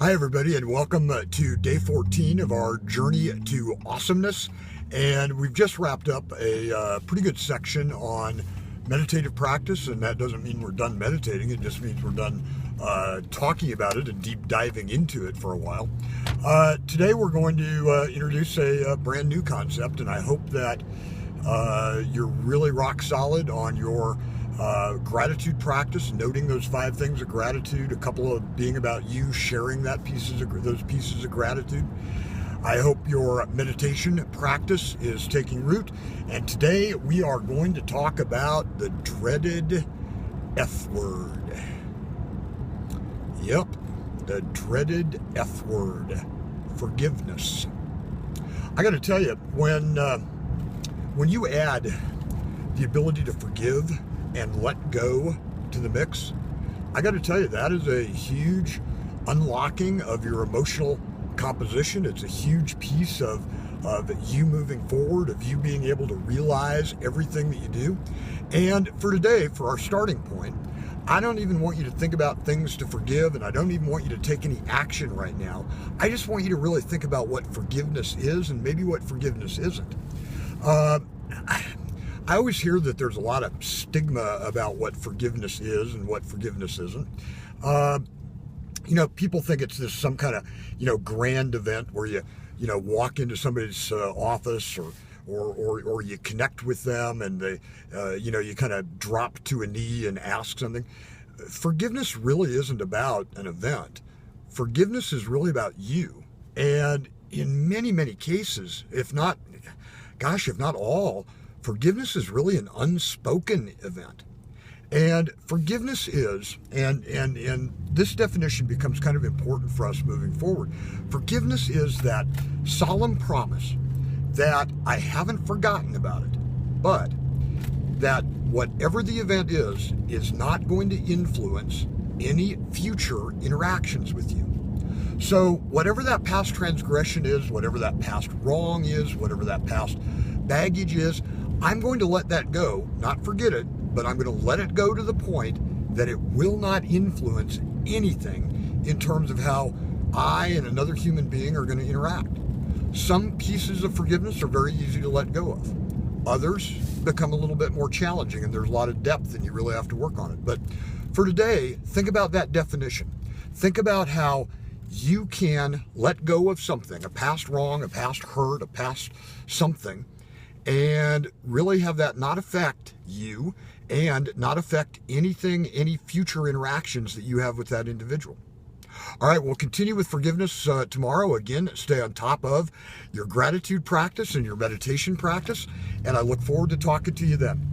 Hi, everybody, and welcome to day 14 of our journey to awesomeness. And we've just wrapped up a pretty good section on meditative practice, and that doesn't mean we're done meditating. It just means we're done talking about it and deep diving into it for a while. Today we're going to introduce a brand new concept, and I hope that you're really rock solid on your gratitude practice, noting those 5 things of gratitude, a couple of being about you sharing those pieces of gratitude. I hope your meditation practice is taking root, and today we are going to talk about the dreaded F word. Yep, the dreaded F word, forgiveness. I got to tell you, when you add the ability to forgive and let go to the mix, I got to tell you, that is a huge unlocking of your emotional composition. It's a huge piece of you moving forward, of you being able to realize everything that you do. And for today, for our starting point, I don't even want you to think about things to forgive, and I don't even want you to take any action right now. I just want you to really think about what forgiveness is and maybe what forgiveness isn't. I always hear that there's a lot of stigma about what forgiveness is and what forgiveness isn't. People think it's this some kind of, grand event where you walk into somebody's office or you connect with them and they, you kind of drop to a knee and ask something. Forgiveness really isn't about an event. Forgiveness is really about you. And in many, many cases, if not all, forgiveness is really an unspoken event. And forgiveness is, and this definition becomes kind of important for us moving forward. Forgiveness is that solemn promise that I haven't forgotten about it, but that whatever the event is not going to influence any future interactions with you. So whatever that past transgression is, whatever that past wrong is, whatever that past baggage is, I'm going to let that go, not forget it, but I'm going to let it go to the point that it will not influence anything in terms of how I and another human being are going to interact. Some pieces of forgiveness are very easy to let go of. Others become a little bit more challenging, and there's a lot of depth, and you really have to work on it. But for today, think about that definition. Think about how you can let go of something, a past wrong, a past hurt, a past something, and really have that not affect you and not affect any future interactions that you have with that individual. All right, we'll continue with forgiveness tomorrow. Again, stay on top of your gratitude practice and your meditation practice, and I look forward to talking to you then.